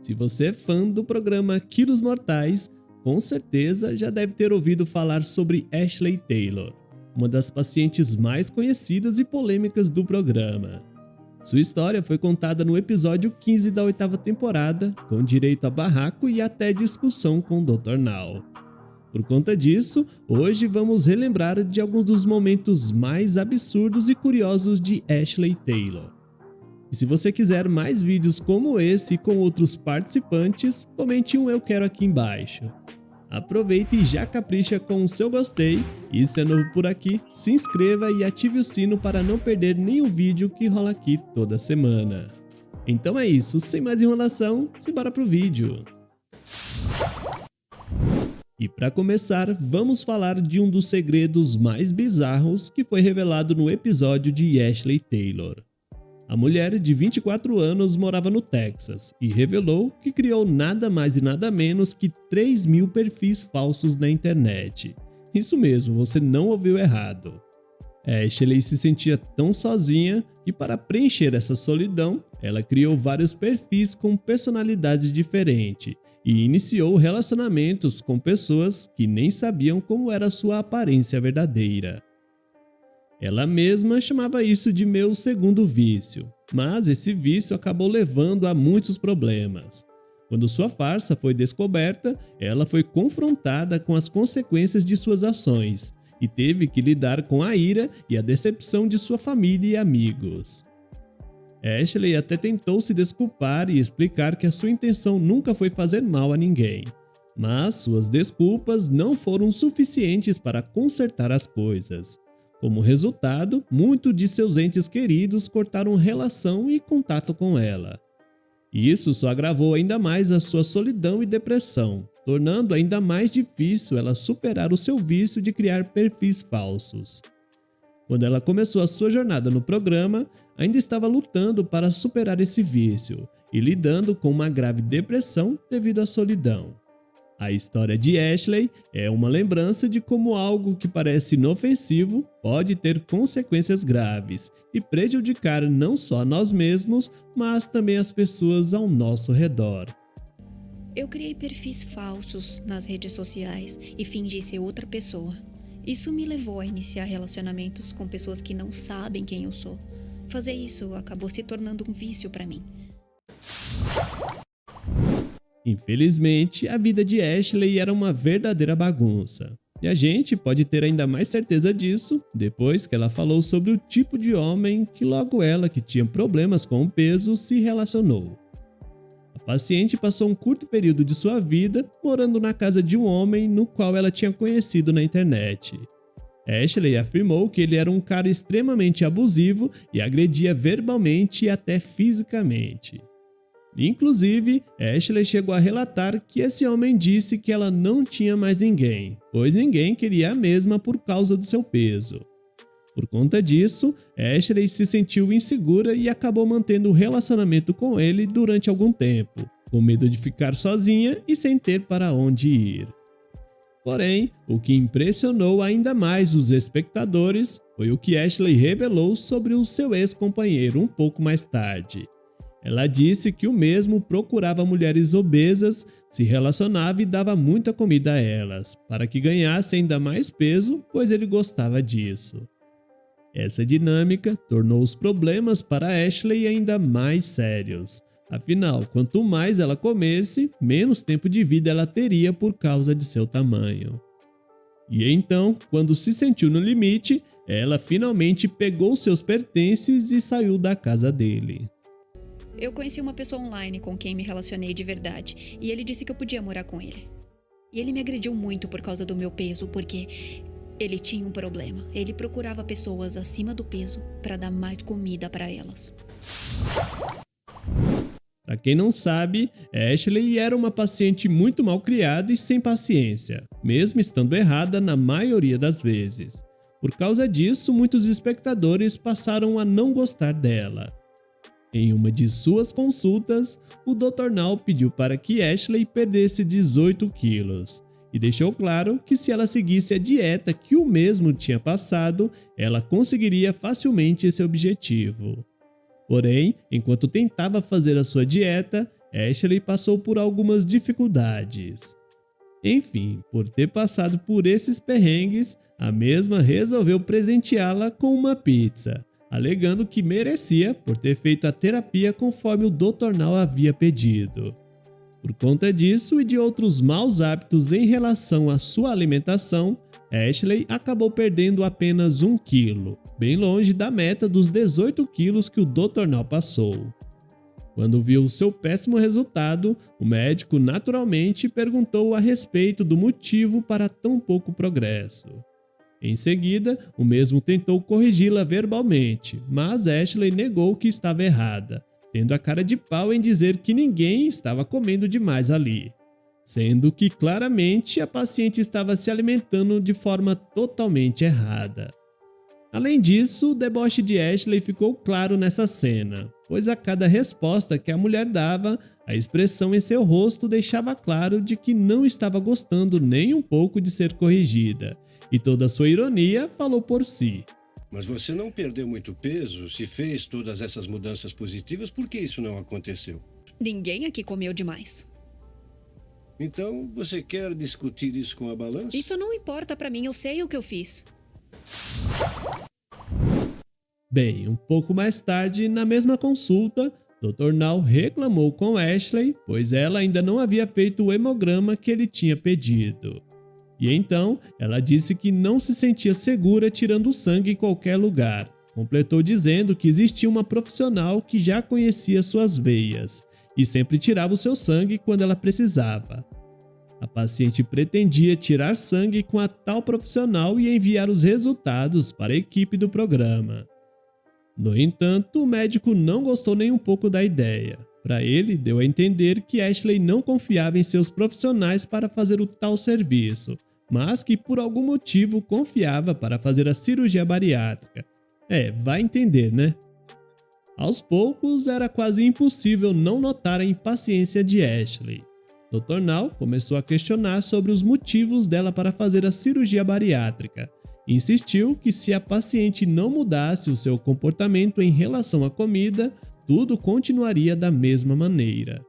Se você é fã do programa Quilos Mortais, com certeza já deve ter ouvido falar sobre Ashley Taylor, uma das pacientes mais conhecidas e polêmicas do programa. Sua história foi contada no episódio 15 da 8ª temporada, com direito a barraco e até discussão com o Dr. Now. Por conta disso, hoje vamos relembrar de alguns dos momentos mais absurdos e curiosos de Ashley Taylor. E se você quiser mais vídeos como esse e com outros participantes, comente um eu quero aqui embaixo. Aproveite e já capricha com o seu gostei, e se é novo por aqui, se inscreva e ative o sino para não perder nenhum vídeo que rola aqui toda semana. Então é isso, sem mais enrolação, simbora pro vídeo! E para começar, vamos falar de um dos segredos mais bizarros que foi revelado no episódio de Ashley Taylor. A mulher de 24 anos morava no Texas e revelou que criou nada mais e nada menos que 3.000 perfis falsos na internet. Isso mesmo, você não ouviu errado. Ashley se sentia tão sozinha que, para preencher essa solidão, ela criou vários perfis com personalidades diferentes e iniciou relacionamentos com pessoas que nem sabiam como era sua aparência verdadeira. Ela mesma chamava isso de meu segundo vício, mas esse vício acabou levando a muitos problemas. Quando sua farsa foi descoberta, ela foi confrontada com as consequências de suas ações e teve que lidar com a ira e a decepção de sua família e amigos. Ashley até tentou se desculpar e explicar que a sua intenção nunca foi fazer mal a ninguém, mas suas desculpas não foram suficientes para consertar as coisas. Como resultado, muitos de seus entes queridos cortaram relação e contato com ela. Isso só agravou ainda mais a sua solidão e depressão, tornando ainda mais difícil ela superar o seu vício de criar perfis falsos. Quando ela começou a sua jornada no programa, ainda estava lutando para superar esse vício e lidando com uma grave depressão devido à solidão. A história de Ashley é uma lembrança de como algo que parece inofensivo pode ter consequências graves e prejudicar não só nós mesmos, mas também as pessoas ao nosso redor. Eu criei perfis falsos nas redes sociais e fingi ser outra pessoa. Isso me levou a iniciar relacionamentos com pessoas que não sabem quem eu sou. Fazer isso acabou se tornando um vício para mim. Infelizmente, a vida de Ashley era uma verdadeira bagunça. E a gente pode ter ainda mais certeza disso depois que ela falou sobre o tipo de homem que logo ela, que tinha problemas com o peso, se relacionou. A paciente passou um curto período de sua vida morando na casa de um homem no qual ela tinha conhecido na internet. Ashley afirmou que ele era um cara extremamente abusivo e agredia verbalmente e até fisicamente. Inclusive, Ashley chegou a relatar que esse homem disse que ela não tinha mais ninguém, pois ninguém queria a mesma por causa do seu peso. Por conta disso, Ashley se sentiu insegura e acabou mantendo o relacionamento com ele durante algum tempo, com medo de ficar sozinha e sem ter para onde ir. Porém, o que impressionou ainda mais os espectadores foi o que Ashley revelou sobre o seu ex-companheiro um pouco mais tarde. Ela disse que o mesmo procurava mulheres obesas, se relacionava e dava muita comida a elas, para que ganhasse ainda mais peso, pois ele gostava disso. Essa dinâmica tornou os problemas para Ashley ainda mais sérios. Afinal, quanto mais ela comesse, menos tempo de vida ela teria por causa de seu tamanho. E então, quando se sentiu no limite, ela finalmente pegou seus pertences e saiu da casa dele. Eu conheci uma pessoa online com quem me relacionei de verdade, e ele disse que eu podia morar com ele. E ele me agrediu muito por causa do meu peso, porque ele tinha um problema. Ele procurava pessoas acima do peso para dar mais comida para elas. Para quem não sabe, Ashley era uma paciente muito mal criada e sem paciência, mesmo estando errada na maioria das vezes. Por causa disso, muitos espectadores passaram a não gostar dela. Em uma de suas consultas, o Dr. Now pediu para que Ashley perdesse 18 quilos e deixou claro que se ela seguisse a dieta que o mesmo tinha passado, ela conseguiria facilmente esse objetivo. Porém, enquanto tentava fazer a sua dieta, Ashley passou por algumas dificuldades. Enfim, por ter passado por esses perrengues, a mesma resolveu presenteá-la com uma pizza, alegando que merecia por ter feito a terapia conforme o Dr. Now havia pedido. Por conta disso e de outros maus hábitos em relação à sua alimentação, Ashley acabou perdendo apenas 1 quilo, bem longe da meta dos 18 quilos que o Dr. Now passou. Quando viu o seu péssimo resultado, o médico naturalmente perguntou a respeito do motivo para tão pouco progresso. Em seguida, o mesmo tentou corrigi-la verbalmente, mas Ashley negou que estava errada, tendo a cara de pau em dizer que ninguém estava comendo demais ali, sendo que claramente a paciente estava se alimentando de forma totalmente errada. Além disso, o deboche de Ashley ficou claro nessa cena, pois a cada resposta que a mulher dava, a expressão em seu rosto deixava claro de que não estava gostando nem um pouco de ser corrigida, e toda a sua ironia falou por si. Mas você não perdeu muito peso, se fez todas essas mudanças positivas, por que isso não aconteceu? Ninguém aqui comeu demais. Então, você quer discutir isso com a balança? Isso não importa pra mim, eu sei o que eu fiz. Bem, um pouco mais tarde, na mesma consulta, Dr. Now reclamou com Ashley, pois ela ainda não havia feito o hemograma que ele tinha pedido. E então, ela disse que não se sentia segura tirando sangue em qualquer lugar. Completou dizendo que existia uma profissional que já conhecia suas veias e sempre tirava o seu sangue quando ela precisava. A paciente pretendia tirar sangue com a tal profissional e enviar os resultados para a equipe do programa. No entanto, o médico não gostou nem um pouco da ideia. Para ele, deu a entender que Ashley não confiava em seus profissionais para fazer o tal serviço, mas que por algum motivo confiava para fazer a cirurgia bariátrica. Vai entender, né? Aos poucos, era quase impossível não notar a impaciência de Ashley. Dr. Now começou a questionar sobre os motivos dela para fazer a cirurgia bariátrica. Insistiu que se a paciente não mudasse o seu comportamento em relação à comida, tudo continuaria da mesma maneira.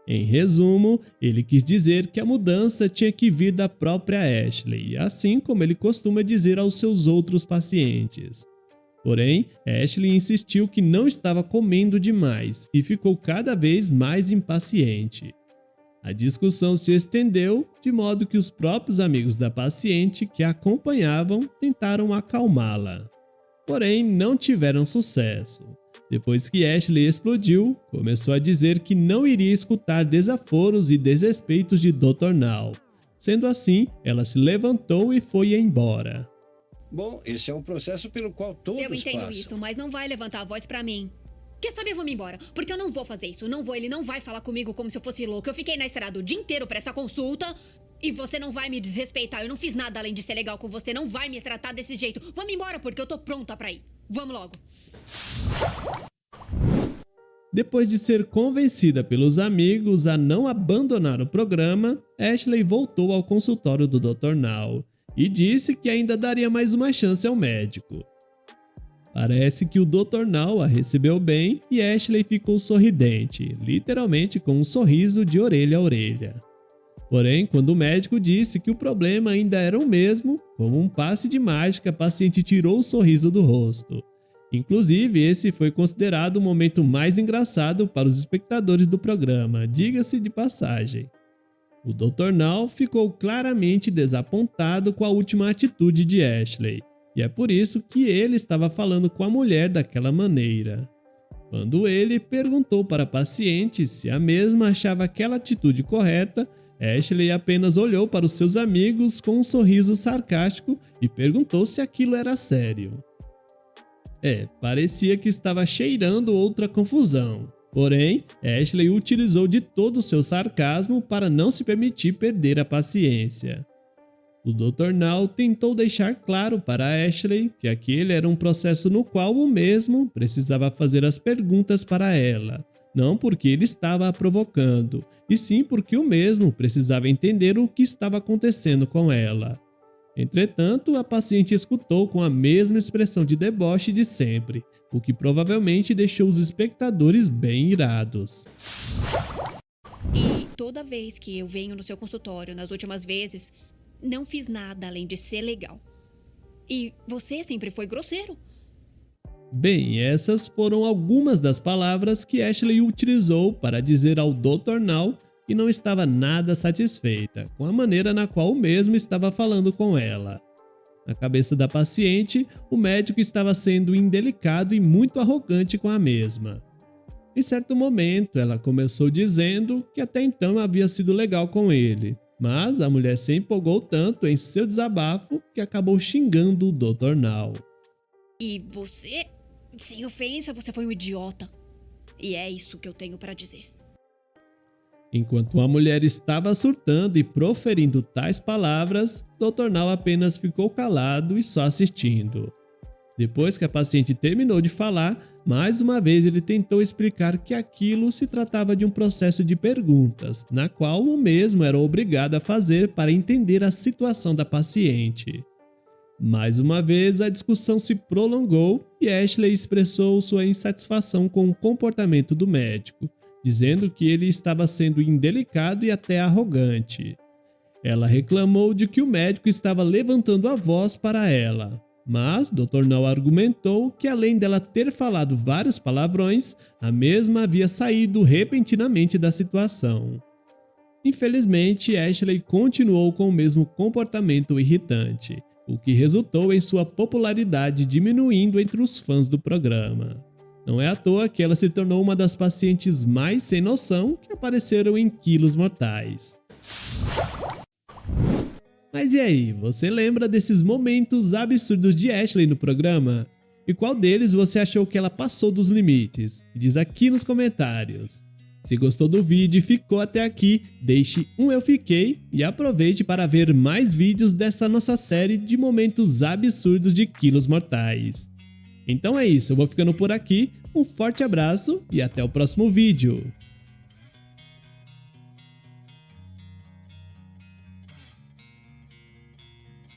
Em resumo, ele quis dizer que a mudança tinha que vir da própria Ashley, assim como ele costuma dizer aos seus outros pacientes. Porém, Ashley insistiu que não estava comendo demais e ficou cada vez mais impaciente. A discussão se estendeu, de modo que os próprios amigos da paciente que a acompanhavam tentaram acalmá-la. Porém, não tiveram sucesso. Depois que Ashley explodiu, começou a dizer que não iria escutar desaforos e desrespeitos de Dr. Now. Sendo assim, ela se levantou e foi embora. Bom, esse é um processo pelo qual todos Eu entendo passam. isso, mas não vai levantar a voz pra mim. Quer saber, eu vou me embora, porque eu não vou fazer isso. Não vou, ele não vai falar comigo como se eu fosse louco. Eu fiquei na estrada o dia inteiro pra essa consulta e você não vai me desrespeitar. Eu não fiz nada além de ser legal com você, não vai me tratar desse jeito. Vamos embora, porque eu tô pronta pra ir. Vamos logo. Depois de ser convencida pelos amigos a não abandonar o programa, Ashley voltou ao consultório do Dr. Now e disse que ainda daria mais uma chance ao médico. Parece que o Dr. Now a recebeu bem e Ashley ficou sorridente, literalmente com um sorriso de orelha a orelha. Porém, quando o médico disse que o problema ainda era o mesmo, como um passe de mágica, a paciente tirou o sorriso do rosto. Inclusive, esse foi considerado o momento mais engraçado para os espectadores do programa, diga-se de passagem. O Dr. Now ficou claramente desapontado com a última atitude de Ashley. E é por isso que ele estava falando com a mulher daquela maneira. Quando ele perguntou para a paciente se a mesma achava aquela atitude correta, Ashley apenas olhou para os seus amigos com um sorriso sarcástico e perguntou se aquilo era sério. Parecia que estava cheirando outra confusão. Porém, Ashley utilizou de todo o seu sarcasmo para não se permitir perder a paciência. O Dr. Now tentou deixar claro para Ashley que aquele era um processo no qual o mesmo precisava fazer as perguntas para ela, não porque ele estava a provocando, e sim porque o mesmo precisava entender o que estava acontecendo com ela. Entretanto, a paciente escutou com a mesma expressão de deboche de sempre, o que provavelmente deixou os espectadores bem irados. Toda vez que eu venho no seu consultório, nas últimas vezes, não fiz nada além de ser legal. E você sempre foi grosseiro. Bem, essas foram algumas das palavras que Ashley utilizou para dizer ao Dr. Now que não estava nada satisfeita com a maneira na qual o mesmo estava falando com ela. Na cabeça da paciente, o médico estava sendo indelicado e muito arrogante com a mesma. Em certo momento, ela começou dizendo que até então havia sido legal com ele, mas a mulher se empolgou tanto em seu desabafo que acabou xingando o Dr. Now. E você, sem ofensa, você foi um idiota. E é isso que eu tenho para dizer. Enquanto a mulher estava surtando e proferindo tais palavras, Dr. Now apenas ficou calado e só assistindo. Depois que a paciente terminou de falar, mais uma vez ele tentou explicar que aquilo se tratava de um processo de perguntas, na qual o mesmo era obrigado a fazer para entender a situação da paciente. Mais uma vez, a discussão se prolongou e Ashley expressou sua insatisfação com o comportamento do médico, dizendo que ele estava sendo indelicado e até arrogante. Ela reclamou de que o médico estava levantando a voz para ela, mas Dr. Now argumentou que além dela ter falado vários palavrões, a mesma havia saído repentinamente da situação. Infelizmente, Ashley continuou com o mesmo comportamento irritante, o que resultou em sua popularidade diminuindo entre os fãs do programa. Não é à toa que ela se tornou uma das pacientes mais sem noção que apareceram em Quilos Mortais. Mas e aí, você lembra desses momentos absurdos de Ashley no programa? E qual deles você achou que ela passou dos limites? Diz aqui nos comentários. Se gostou do vídeo e ficou até aqui, deixe um eu fiquei e aproveite para ver mais vídeos dessa nossa série de momentos absurdos de Quilos Mortais. Então é isso, eu vou ficando por aqui, um forte abraço e até o próximo vídeo.